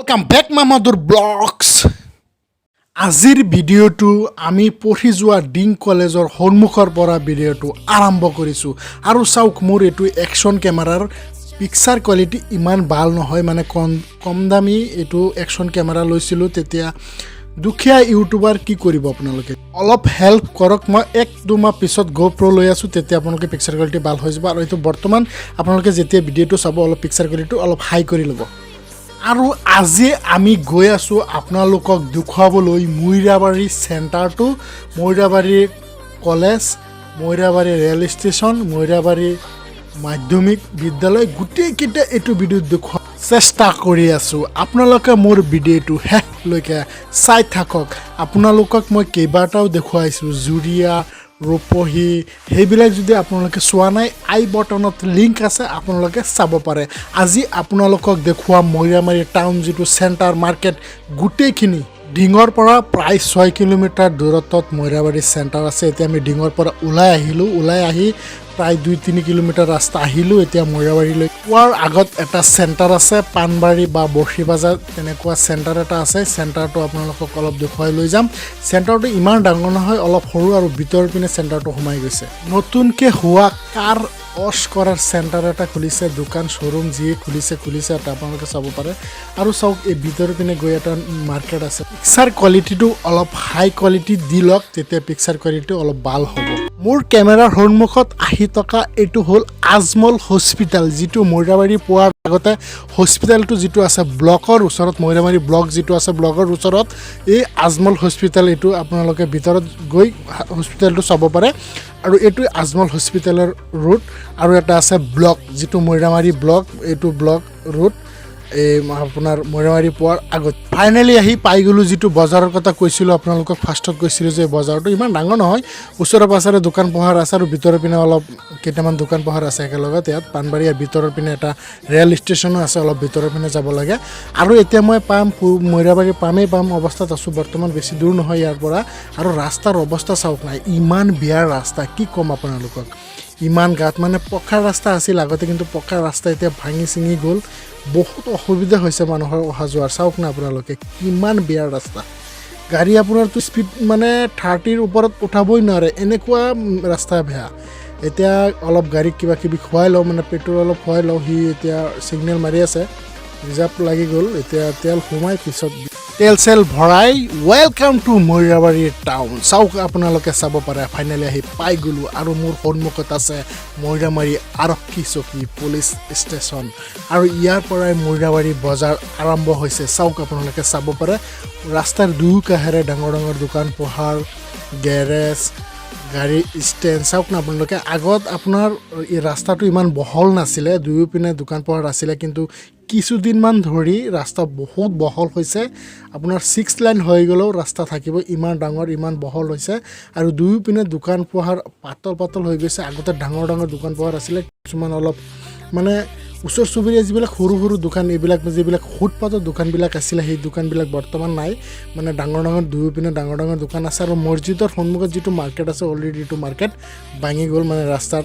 Welcome back Mamadou Vlogs. আজিৰ ভিডিঅ'টো আমি পঢ়ি যোৱা ডিং কলেজৰ সন্মুখৰ পৰা ভিডিঅ'টো আৰম্ভ কৰিছোঁ আৰু চাওক মোৰ এইটো একশ্যন কেমেৰাৰ পিকচাৰ কোৱালিটি ইমান ভাল নহয় মানে কম দামী এইটো একশ্যন কেমেৰা লৈছিলোঁ তেতিয়া দুখীয়া ইউটিউবাৰ কি কৰিব আপোনালোকে অলপ হেল্প কৰক মই 1-2 মাহ পিছত GoPro লৈ আছোঁ তেতিয়া আপোনালোকে পিকচাৰ কোৱালিটি ভাল হৈ যাব আৰু এইটো বৰ্তমান আপোনালোকে যেতিয়া ভিডিঅ'টো চাব অলপ পিকচাৰ কোৱালিটিটো অলপ হাই কৰি ল'ব আৰু আজি আমি গৈ আছোঁ আপোনালোকক দেখুৱাবলৈ মৈৰাবাৰী চেণ্টাৰটো Mairabari college Mairabari rail station Mairabari মাধ্যমিক বিদ্যালয় গোটেইকেইটা এইটো ভিডিঅ' দেখুৱা চেষ্টা কৰি আছোঁ আপোনালোকে মোৰ ভিডিঅ'টো শেষলৈকে চাই থাকক আপোনালোকক মই কেইবাটাও দেখুৱাইছোঁ জুৰিয়া ৰূপহী সেইবিলাক যদি আপোনালোকে চোৱা নাই আই বটনত লিংক আছে আপোনালোকে চাব পাৰে আজি আপোনালোকক দেখুৱা মৈৰাবাৰী টাউন যিটো চেণ্টাৰ মাৰ্কেট গোটেইখিনি ডিঙৰ পৰা প্ৰায় 6 কিলোমিটাৰ দূৰত্বত মৈৰাবাৰী চেণ্টাৰ আছে এতিয়া আমি ডিঙৰ পৰা ওলাই আহি প্ৰায় 2-3 কিলোমিটাৰ ৰাস্তা আহিলোঁ এতিয়া মৈৰাবাৰীলৈ পোৱাৰ আগত এটা চেণ্টাৰ আছে পানবাৰী বা বৰ্ষি বাজাৰ তেনেকুৱা চেণ্টাৰ এটা আছে চেণ্টাৰটো আপোনালোকক অলপ দেখুৱাই লৈ যাম চেণ্টাৰটো ইমান ডাঙৰ নহয় অলপ সৰু আৰু ভিতৰ পিনে চেণ্টাৰটো সোমাই গৈছে নতুনকৈ হোৱা কাৰ অশ কৰাৰ চেণ্টাৰ এটা খুলিছে দোকান শ্ব'ৰুম যিয়ে খুলিছে এটা আপোনালোকে চাব পাৰে আৰু চাওক এই ভিতৰ পিনে গৈ এটা মাৰ্কেট আছে পিকচাৰ কোৱালিটিটো অলপ হাই কোৱালিটি দি লওক তেতিয়া পিকচাৰ কোৱালিটি অলপ ভাল হ'ব মোৰ কেমেৰাৰ সন্মুখত আহি থকা এইটো হ'ল আজমল হস্পিটেল যিটো মৈৰাবাৰী পোৱাৰ আগতে হস্পিটেলটো যিটো আছে ব্লকৰ ওচৰত মৈৰাবাৰী ব্লক যিটো আছে ব্লকৰ ওচৰত এই আজমল হস্পিটেল এইটো আপোনালোকে ভিতৰত গৈ হস্পিটেলটো চাব পাৰে আৰু এইটো আজমল হস্পিটেলৰ ৰুট আৰু এটা আছে ব্লক যিটো মৈৰাবাৰী ব্লক এইটো ব্লক ৰুট এই আপোনাৰ মৈৰাবাৰী পোৱাৰ আগত ফাইনেলি আহি পাই গ'লোঁ যিটো বজাৰৰ কথা কৈছিলোঁ আপোনালোকক ফাৰ্ষ্টত কৈছিলোঁ যে বজাৰটো ইমান ডাঙৰ নহয় ওচৰে পাছৰে দোকান পোহাৰ আছে আৰু ভিতৰৰ পিনে অলপ কেইটামান দোকান পোহাৰ আছে একেলগত ইয়াত পানবাৰীৰ ভিতৰৰ পিনে এটা ৰেল ষ্টেচনো আছে অলপ ভিতৰৰ পিনে যাব লাগে আৰু এতিয়া মই মৈৰাবাৰী পাম অৱস্থাত আছোঁ বৰ্তমান বেছি দূৰ নহয় ইয়াৰ পৰা আৰু ৰাস্তাৰ অৱস্থা চাওক নাই ইমান বেয়া ৰাস্তা কি ক'ম আপোনালোকক ইমান গাঁত মানে পকা ৰাস্তা আছিল আগতে কিন্তু পকা ৰাস্তা এতিয়া ভাঙি চিঙি গ'ল বহুত অসুবিধা হৈছে মানুহৰ অহা যোৱাৰ চাওক না আপোনালোকে কিমান বেয়া ৰাস্তা গাড়ী আপোনাৰতো স্পীড মানে 30ৰ ওপৰত উঠাবই নোৱাৰে এনেকুৱা ৰাস্তা বেয়া এতিয়া অলপ গাড়ীক কিবা কিবি খুৱাই লওঁ মানে পেট্ৰল অলপ খুৱাই লওঁ সি এতিয়া ছিগনেল মাৰি আছে ৰিজাৰ্ভ লাগি গ'ল এতিয়া তেল সোমাই পিছত তেল চেল ভৰাই ৱেলকাম টু মৈৰাবাৰী টাউন চাওক আপোনালোকে চাব পাৰে ফাইনেলি আহি পাই গ'লোঁ আৰু মোৰ সন্মুখত আছে মৈৰাবাৰী আৰক্ষী চকী পুলিচ ষ্টেচন আৰু ইয়াৰ পৰাই মৈৰাবাৰী বজাৰ আৰম্ভ হৈছে চাওক আপোনালোকে চাব পাৰে ৰাস্তাৰ দুয়োকাষেৰে ডাঙৰ দোকান পোহাৰ গেৰেজ গাড়ী ষ্টেণ্ড চাওক না আপোনালোকে আগত আপোনাৰ এই ৰাস্তাটো ইমান বহল নাছিলে দুয়োপিনে দোকান পোহাৰ আছিলে কিন্তু কিছুদিনমান ধৰি ৰাস্তা বহুত বহল হৈছে আপোনাৰ 6 লাইন হৈ গ'লেও ৰাস্তা থাকিব ইমান ডাঙৰ ইমান বহল হৈছে আৰু দুয়োপিনে দোকান পোহাৰ পাতল হৈ গৈছে আগতে ডাঙৰ দোকান পোহাৰ আছিলে কিছুমান অলপ মানে ওচৰ চুবুৰীয়া যিবিলাক সৰু দোকান এইবিলাক যিবিলাক ফুটপাথৰ দোকানবিলাক আছিলে সেই দোকানবিলাক বৰ্তমান নাই মানে ডাঙৰ দুয়োপিনে ডাঙৰ দোকান আছে আৰু মছজিদৰ সন্মুখত যিটো মাৰ্কেট আছে অলৰেডি এইটো মাৰ্কেট ভাঙি গ'ল মানে ৰাস্তাৰ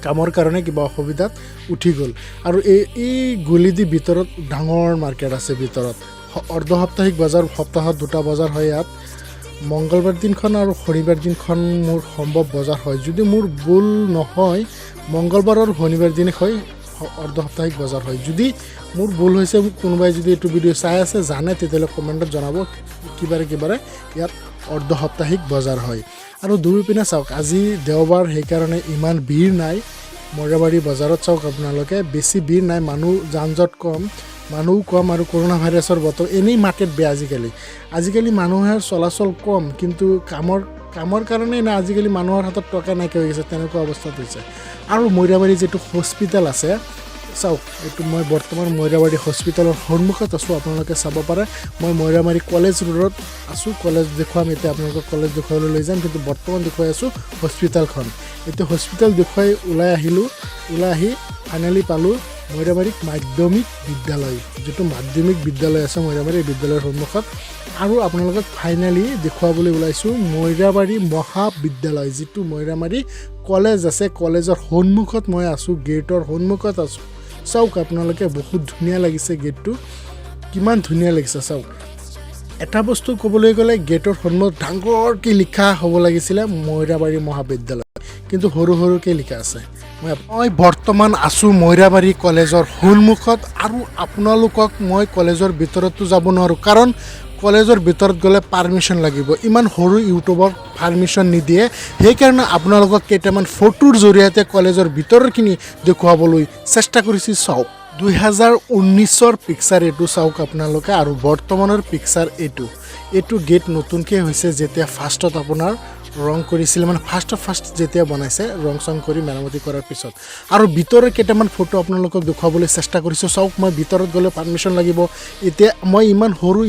কামৰ কাৰণে কিবা অসুবিধাত উঠি গ'ল আৰু এই গলিদি ভিতৰত ডাঙৰ মাৰ্কেট আছে ভিতৰত অৰ্ধ সাপ্তাহিক বজাৰ সপ্তাহত 2টা বজাৰ হয় ইয়াত মংগলবাৰ দিনখন আৰু শনিবাৰ দিনখন মোৰ সম্ভৱ বজাৰ হয় যদি মোৰ ভুল নহয় মংগলবাৰ আৰু শনিবাৰ দিনে হয় অৰ্ধ সাপ্তাহিক বজাৰ হয় যদি মোৰ ভুল হৈছে কোনোবাই যদি এইটো ভিডিঅ' চাই আছে জানে তেতিয়াহ'লে কমেণ্টত জনাব কিবাৰে ইয়াত অৰ্ধ সাপ্তাহিক বজাৰ হয় আৰু দুয়োপিনে চাওক আজি দেওবাৰ সেইকাৰণে ইমান ভিৰ নাই মৈৰাবাৰী বজাৰত চাওক আপোনালোকে বেছি ভিৰ নাই মানুহ যান-জঁট কম আৰু কৰোণা ভাইৰাছৰ বতৰ এনেই মাৰ্কেট বেয়া আজিকালি মানুহৰ চলাচল কম কিন্তু কামৰ কাৰণে না আজিকালি মানুহৰ হাতত টকা নাইকিয়া হৈ গৈছে তেনেকুৱা অৱস্থাত হৈছে আৰু মৈৰাবাৰী যিটো হস্পিটেল আছে চাওক এইটো মই বৰ্তমান মৈৰাবাৰী হস্পিটেলৰ সন্মুখত আছোঁ আপোনালোকে চাব পাৰে মই মৈৰাবাৰী কলেজ ৰোডত আছোঁ কলেজ দেখুৱাম এতিয়া আপোনালোকক কলেজ দেখুৱাবলৈ লৈ যাম কিন্তু বৰ্তমান দেখুৱাই আছোঁ হস্পিটেলখন এতিয়া হস্পিটেল দেখুৱাই ওলাই আহি ফাইনেলি পালোঁ মৈৰাবাৰী মাধ্যমিক বিদ্যালয় যিটো মাধ্যমিক বিদ্যালয় আছে মৈৰাবাৰী বিদ্যালয়ৰ সন্মুখত আৰু আপোনালোকক ফাইনেলি দেখুৱাবলৈ ওলাইছোঁ মৈৰাবাৰী মহাবিদ্যালয় যিটো মৈৰাবাৰী কলেজ আছে কলেজৰ সন্মুখত মই আছোঁ গেটৰ সন্মুখত আছোঁ চাওক আপোনালোকে বহুত ধুনীয়া লাগিছে গেটটো কিমান ধুনীয়া লাগিছে চাওক এটা বস্তু ক'বলৈ গ'লে গেটৰ সন্মুখত ডাঙৰকৈ লিখা হ'ব লাগিছিলে মইৰাবাৰী মহাবিদ্যালয় কিন্তু সৰু সৰুকৈ লিখা আছে মই বৰ্তমান আছোঁ মইৰাবাৰী কলেজৰ সন্মুখত আৰু আপোনালোকক মই কলেজৰ ভিতৰতো যাব নোৱাৰোঁ কাৰণ কলেজৰ ভিতৰত গ'লে পাৰ্মিশ্যন লাগিব ইমান সৰু ইউটিউবক পাৰ্মিশ্যন নিদিয়ে সেইকাৰণে আপোনালোকক কেইটামান ফটোৰ জৰিয়তে কলেজৰ ভিতৰৰখিনি দেখুৱাবলৈ চেষ্টা কৰিছোঁ চাওক 2019ৰ পিকচাৰ এইটো চাওক আপোনালোকে আৰু বৰ্তমানৰ পিকচাৰ এইটো গেট নতুনকৈ হৈছে যেতিয়া ফাৰ্ষ্টত আপোনাৰ ৰং কৰিছিল মানে ফাৰ্ষ্ট যেতিয়া বনাইছে ৰং চং কৰি মেৰামতি কৰাৰ পিছত আৰু ভিতৰৰ কেইটামান ফটো আপোনালোকক দেখুৱাবলৈ চেষ্টা কৰিছোঁ চাওক মই ভিতৰত গ'লে পাৰ্মিশ্যন লাগিব এতিয়া মই ইমান সৰু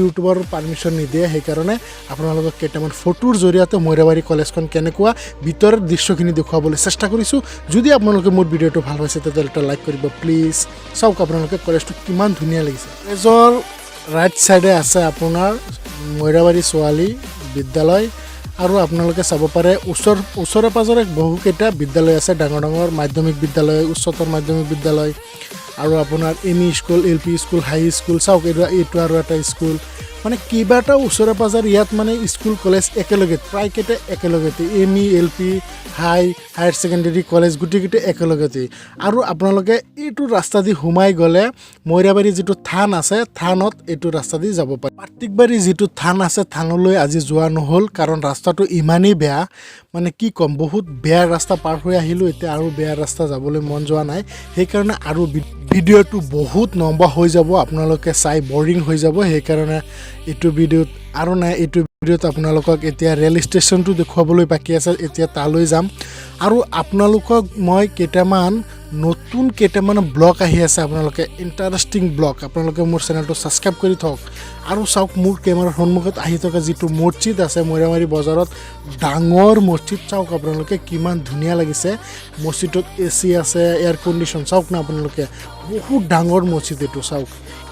ইউটিউবাৰ পাৰ্মিশ্যন নিদিয়ে সেইকাৰণে আপোনালোকক কেইটামান ফটোৰ জৰিয়তে মইৰাবাৰী কলেজখন কেনেকুৱা ভিতৰৰ দৃশ্যখিনি দেখুৱাবলৈ চেষ্টা কৰিছোঁ যদি আপোনালোকে মোৰ ভিডিঅ'টো ভাল পাইছে তেতিয়াহ'লে এটা লাইক কৰিব প্লিজ চাওক আপোনালোকে কলেজটো কিমান ধুনীয়া লাগিছে কলেজৰ ৰাইট ছাইডে আছে আপোনাৰ মইৰাবাৰী ছোৱালী বিদ্যালয় আৰু আপোনালোকে চাব পাৰে ওচৰে পাজৰে বহুকেইটা বিদ্যালয় আছে ডাঙৰ মাধ্যমিক বিদ্যালয় উচ্চতৰ মাধ্যমিক বিদ্যালয় আৰু আপোনাৰ এমই স্কুল LP স্কুল হাই স্কুল চাওক এইটো আৰু এটা স্কুল মানে কেইবাটাও ওচৰে পাজৰে ইয়াত মানে স্কুল কলেজ একেলগে প্ৰায়কেইটা একেলগতে ME LP higher secondary college গোটেইকেইটা একেলগতে আৰু আপোনালোকে এইটো ৰাস্তা দি সোমাই গ'লে মইৰাবাৰী যিটো থান আছে থানত এইটো ৰাস্তা দি যাব পাৰে পাৰ্টিকবাৰী যিটো থান আছে থানলৈ আজি যোৱা নহ'ল কাৰণ ৰাস্তাটো ইমানেই বেয়া মানে কি ক'ম বহুত বেয়া ৰাস্তা পাৰ হৈ আহিলোঁ এতিয়া আৰু বেয়া ৰাস্তা যাবলৈ মন যোৱা নাই সেইকাৰণে আৰু ভিডিঅ'টো বহুত লম্বা হৈ যাব আপোনালোকে চাই বৰিং হৈ যাব সেইকাৰণে এইটো ভিডিঅ'ত আৰু নাই এইটো ভিডিঅ'ত আপোনালোকক এতিয়া ৰেল ষ্টেচনটো দেখুৱাবলৈ বাকী আছে এতিয়া তালৈ যাম আৰু আপোনালোকক মই নতুন কেইটামান ব্লগ আহি আছে আপোনালোকে ইণ্টাৰেষ্টিং ব্লগ আপোনালোকে মোৰ চেনেলটো ছাবস্ক্ৰাইব কৰি থওক আৰু চাওক মোৰ কেমেৰাৰ সন্মুখত আহি থকা যিটো মছজিদ আছে মইৰাবাৰী বজাৰত ডাঙৰ মছজিদ চাওক আপোনালোকে কিমান ধুনীয়া লাগিছে মছজিদত AC আছে এয়াৰ কণ্ডিশ্যন চাওক না আপোনালোকে বহুত ডাঙৰ মছজিদ এইটো চাওক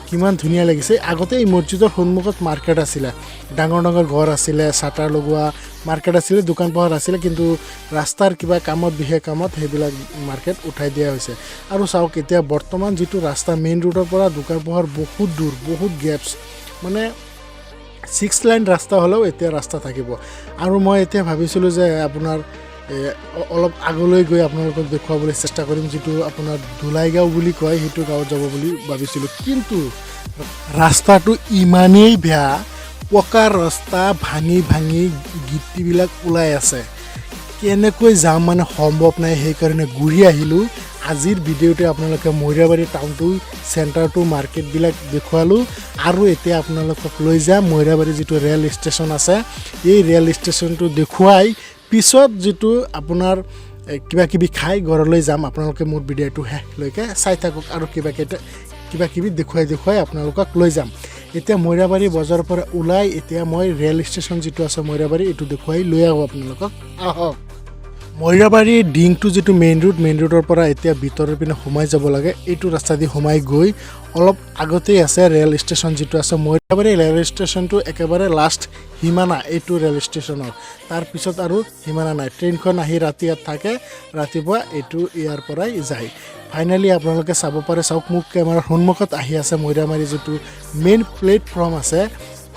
কিমান ধুনীয়া লাগিছে আগতে এই মছজিদৰ সন্মুখত মাৰ্কেট আছিলে ডাঙৰ ঘৰ আছিলে চাটাৰ লগোৱা মাৰ্কেট আছিলে দোকান পোহাৰ আছিলে কিন্তু ৰাস্তাৰ কিবা বিশেষ কামত সেইবিলাক মাৰ্কেট উঠাই দিয়া হৈছে আৰু চাওক এতিয়া বৰ্তমান যিটো ৰাস্তা মেইন ৰোডৰ পৰা দোকান পোহাৰ বহুত দূৰ বহুত গেপছ মানে 6 লাইন ৰাস্তা হ'লেও এতিয়া ৰাস্তা থাকিব আৰু মই এতিয়া ভাবিছিলোঁ যে আপোনাৰ অলপ আগলৈ গৈ আপোনালোকক দেখুৱাবলৈ চেষ্টা কৰিম যিটো আপোনাৰ দুলাইগাঁও বুলি কয় সেইটো গাঁৱত যাব বুলি ভাবিছিলোঁ কিন্তু ৰাস্তাটো ইমানেই বেয়া পকা ৰাস্তা ভাঙি গিটিবিলাক ওলাই আছে কেনেকৈ যাম মানে সম্ভৱ নাই সেইকাৰণে ঘূৰি আহিলোঁ আজিৰ ভিডিঅ'তে আপোনালোকে মইৰাবাৰী টাউনটো চেণ্টাৰটো মাৰ্কেটবিলাক দেখুৱালোঁ আৰু এতিয়া আপোনালোকক লৈ যাম মইৰাবাৰী যিটো ৰেল ষ্টেচন আছে এই ৰেল ষ্টেচনটো দেখুৱাই পিছত যিটো আপোনাৰ কিবা খাই ঘৰলৈ যাম আপোনালোকে মোৰ ভিডিঅ'টো শেষলৈকে চাই থাকক আৰু কিবা দেখুৱাই আপোনালোকক লৈ যাম এতিয়া মইৰাবাৰী বজাৰৰ পৰা ওলাই এতিয়া মই ৰেল ষ্টেচন যিটো আছে মইৰাবাৰী এইটো দেখুৱাই লৈ আহোঁ আপোনালোকক আহক মইৰাবাৰী ডিংটো যিটো মেইন ৰোডৰ পৰা এতিয়া ভিতৰৰ পিনে সোমাই যাব লাগে এইটো ৰাস্তা দি সোমাই গৈ অলপ আগতেই আছে ৰেল ষ্টেচন যিটো আছে মইৰাবাৰী ৰেল ষ্টেচনটো একেবাৰে লাষ্ট হিমানা এইটো ৰেল ষ্টেচনৰ তাৰপিছত আৰু হিমানা নাই ট্ৰেইনখন আহি ৰাতি ইয়াত থাকে ৰাতিপুৱা এইটো ইয়াৰ পৰাই যায় ফাইনেলি আপোনালোকে চাব পাৰে চাওক মোক কেমেৰাৰ সন্মুখত আহি আছে মইৰাবাৰী যিটো মেইন প্লেটফৰ্ম আছে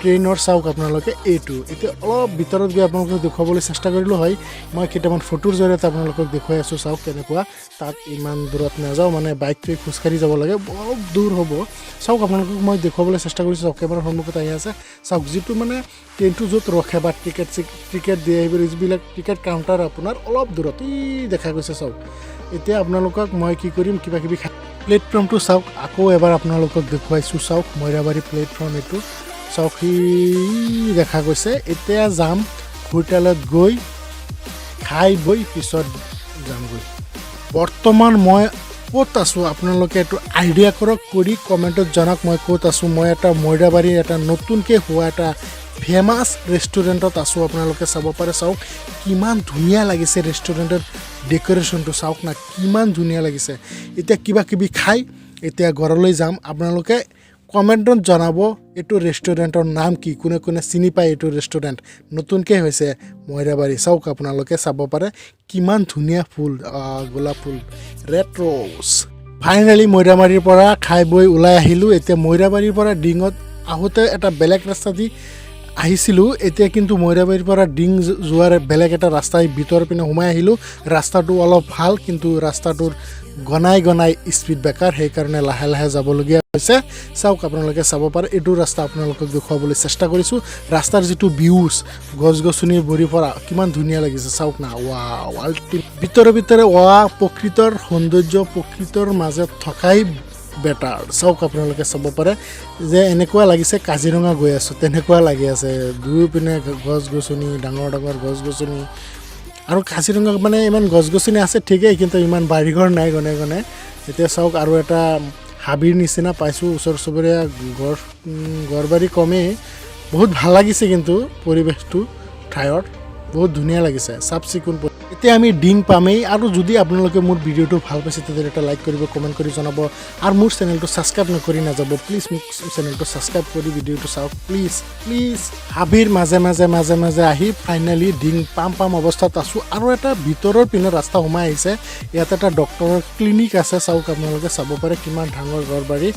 ট্ৰেইনৰ চাওক আপোনালোকে এইটো এতিয়া অলপ ভিতৰত গৈ আপোনালোকক দেখুৱাবলৈ চেষ্টা কৰিলোঁ হয় মই কেইটামান ফটোৰ জৰিয়তে আপোনালোকক দেখুৱাই আছোঁ চাওক কেনেকুৱা তাত ইমান দূৰত নাযাওঁ মানে বাইকটোৱে খোজকাঢ়ি যাব লাগে বহুত দূৰ হ'ব চাওক আপোনালোকক মই দেখুৱাবলৈ চেষ্টা কৰিছোঁ চাওক কেমেৰাৰ সন্মুখত আহি আছে চাওক যিটো মানে ট্ৰেইনটো য'ত ৰখে বা টিকেট দিয়ে এইবোৰ যিবিলাক টিকেট কাউণ্টাৰ আপোনাৰ অলপ দূৰত দেখা গৈছে চাওক এতিয়া আপোনালোকক মই কি কৰিম কিবা প্লেটফৰ্মটো চাওক আকৌ এবাৰ আপোনালোকক দেখুৱাইছোঁ চাওক মইৰাবাৰী প্লেটফৰ্ম এইটো চাওক দেখা গৈছে এতিয়া যাম হোটেলত গৈ খাই বৈ পিছত যামগৈ বৰ্তমান মই ক'ত আছোঁ আপোনালোকে এইটো আইডিয়া কৰক কৰি কমেণ্টত জনাওক মই ক'ত আছোঁ মই এটা মইৰাবাৰীৰ এটা নতুনকৈ হোৱা এটা ফেমাছ ৰেষ্টুৰেণ্টত আছোঁ আপোনালোকে চাব পাৰে চাওক কিমান ধুনীয়া লাগিছে ৰেষ্টুৰেণ্টৰ ডেক'ৰেশ্যনটো চাওক না কিমান ধুনীয়া লাগিছে এতিয়া কিবা খাই এতিয়া ঘৰলৈ যাম আপোনালোকে কমেণ্টত জনাব এইটো ৰেষ্টুৰেণ্টৰ নাম কি কোনে চিনি পায় এইটো ৰেষ্টুৰেণ্ট নতুনকৈ হৈছে মইৰাবাৰী চাওক আপোনালোকে চাব পাৰে কিমান ধুনীয়া ফুল গোলাপ ফুল ৰেড ৰ'জ ফাইনেলি মৈৰাবাৰীৰ পৰা খাই বৈ ওলাই আহিলোঁ। এতিয়া মৈৰাবাৰীৰ পৰা ডিঙত আহোঁতে এটা বেলেগ ৰাস্তা দি আহিছিলোঁ, এতিয়া কিন্তু মৈৰাবাৰীৰ পৰা ডিং যোৱাৰ বেলেগ এটা ৰাস্তাই ভিতৰৰ পিনে সোমাই আহিলোঁ। ৰাস্তাটো অলপ ভাল, কিন্তু ৰাস্তাটোৰ গনাই স্পীড ব্ৰেকাৰ, সেইকাৰণে লাহে লাহে যাবলগীয়া হৈছে। চাওক, আপোনালোকে চাব পাৰে, এইটো ৰাস্তা আপোনালোকক দেখুৱাবলৈ চেষ্টা কৰিছোঁ। ৰাস্তাৰ যিটো ভিউজ, গছ গছনিৰ ভৰি পৰা কিমান ধুনীয়া লাগিছে চাওক না। ৱাও, ভিতৰে প্ৰকৃতৰ সৌন্দৰ্য, প্ৰকৃতৰ মাজত থকাই বেটাৰ। চাওক, আপোনালোকে চাব পাৰে যে এনেকুৱা লাগিছে কাজিৰঙা গৈ আছোঁ তেনেকুৱা লাগি আছে। দুয়োপিনে গছ গছনি, ডাঙৰ গছ গছনি, আৰু কাজিৰঙা মানে ইমান গছ গছনি আছে ঠিকেই, কিন্তু ইমান বাৰীঘৰ নাই ঘনে। এতিয়া চাওক, আৰু এটা হাবিৰ নিচিনা পাইছোঁ, ওচৰ চুবুৰীয়া ঘৰ বাৰী কমেই। বহুত ভাল লাগিছে কিন্তু পৰিৱেশটো ঠাইত বহুত ধুনীয়া লাগিছে, চাফ চিকুণ। এতিয়া আমি ডিং পামেই, আৰু যদি আপোনালোকে মোৰ ভিডিঅ'টো ভাল পাইছে তেতিয়াহ'লে এটা লাইক কৰিব, কমেণ্ট কৰি জনাব, আৰু মোৰ চেনেলটো ছাবস্ক্ৰাইব নকৰি নাযাব প্লিজ। মোক চেনেলটো ছাবস্ক্ৰাইব কৰি ভিডিঅ'টো চাওক প্লিজ। হাবিৰ মাজে আহি ফাইনেলি ডিং পাম অৱস্থাত আছোঁ। আৰু এটা ভিতৰৰ পিনে ৰাস্তা সোমাই আহিছে, ইয়াত এটা ডক্টৰৰ ক্লিনিক আছে। চাওক, আপোনালোকে চাব পাৰে কিমান ডাঙৰ ঘৰ বাৰী,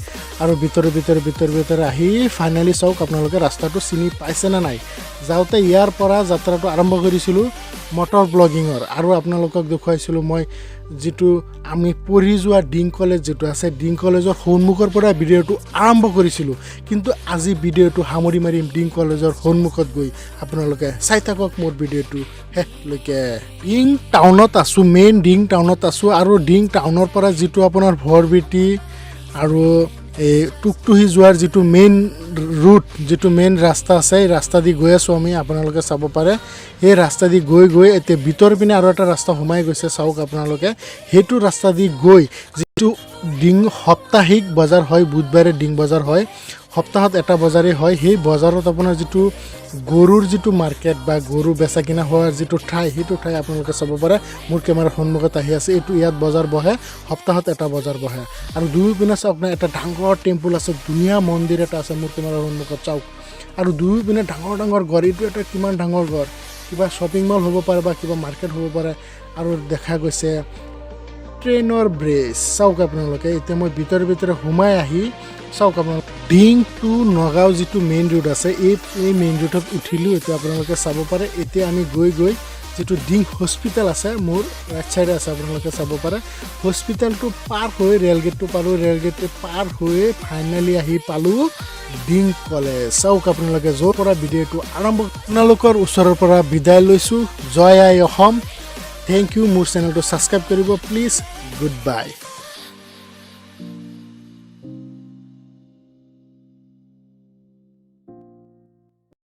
আৰু ভিতৰে আহি ফাইনেলি চাওক, আপোনালোকে ৰাস্তাটো চিনি পাইছে নে নাই। যাওঁতে ইয়াৰ পৰা যাত্ৰাটো আৰম্ভ কৰিছিলোঁ মটৰ ব্লগিঙৰ, আৰু আপোনালোকক দেখুৱাইছিলোঁ মই যিটো আমি পঢ়ি যোৱা ডিং কলেজ যিটো আছে, ডিং কলেজৰ সন্মুখৰ পৰা ভিডিঅ'টো আৰম্ভ কৰিছিলোঁ। কিন্তু আজি ভিডিঅ'টো সামৰি মাৰিম ডিং কলেজৰ সন্মুখত গৈ। আপোনালোকে চাই থাকক মোৰ ভিডিঅ'টো শেষলৈকে। ডিং টাউনত আছোঁ, মেইন ডিং টাউনত আছোঁ, আৰু ডিং টাউনৰ পৰা যিটো আপোনাৰ ভৰবিটি আৰু এই টুকটুহি যোৱাৰ যিটো মেইন ৰুট, যিটো মেইন ৰাস্তা আছে, এই ৰাস্তা দি গৈ আছোঁ আমি। আপোনালোকে চাব পাৰে সেই ৰাস্তা দি গৈ এতিয়া ভিতৰ পিনে আৰু এটা ৰাস্তা সোমাই গৈছে। চাওক আপোনালোকে, সেইটো ৰাস্তা দি গৈ যিটো ডিং সাপ্তাহিক বজাৰ হয়, বুধবাৰে ডিং বজাৰ হয়, সপ্তাহত এটা বজাৰেই হয়। সেই বজাৰত আপোনাৰ যিটো গৰুৰ যিটো মাৰ্কেট বা গৰু বেচা কিনা হোৱাৰ যিটো ঠাই, সেইটো ঠাই আপোনালোকে চাব পাৰে। মোৰ কেমেৰাৰ সন্মুখত আহি আছে, ইয়াত বজাৰ বহে, সপ্তাহত এটা বজাৰ বহে। আৰু দুয়োপিনে চাওক আপোনাৰ এটা ডাঙৰ টেম্পুল আছে, ধুনীয়া মন্দিৰ এটা আছে মোৰ কেমেৰাৰ সন্মুখত চাওক। আৰু দুয়োপিনে ডাঙৰ ঘৰ, এইটো এটা কিমান ডাঙৰ ঘৰ, কিবা শ্বপিং মল হ'ব পাৰে বা কিবা মাৰ্কেট হ'ব পাৰে। আৰু দেখা গৈছে ট্ৰেইনৰ ব্ৰিজ, চাওক আপোনালোকে। এতিয়া মই ভিতৰে সোমাই আহি চাওক, আপোনালোকে ডিং টু নগাঁও যিটো মেইন ৰোড আছে, এই মেইন ৰোডত উঠিলোঁ। এতিয়া আপোনালোকে চাব পাৰে, এতিয়া আমি গৈ যিটো ডিং হস্পিটেল আছে, মোৰ ৰাইট চাইডে আছে, আপোনালোকে চাব পাৰে। হস্পিটেলটো পাৰ হৈ ৰেলগেটটো পালোঁ, ৰেলগেটটো পাৰ হৈ ফাইনেলি আহি পালোঁ ডিং কলেজ। চাওক আপোনালোকে, য'ৰ পৰা ভিডিঅ'টো আৰম্ভ, আপোনালোকৰ ওচৰৰ পৰা বিদায় লৈছোঁ। জয় আই অসম, থেংক ইউ। মোৰ চেনেলটো ছাবস্ক্ৰাইব কৰিব প্লিজ। Good bye.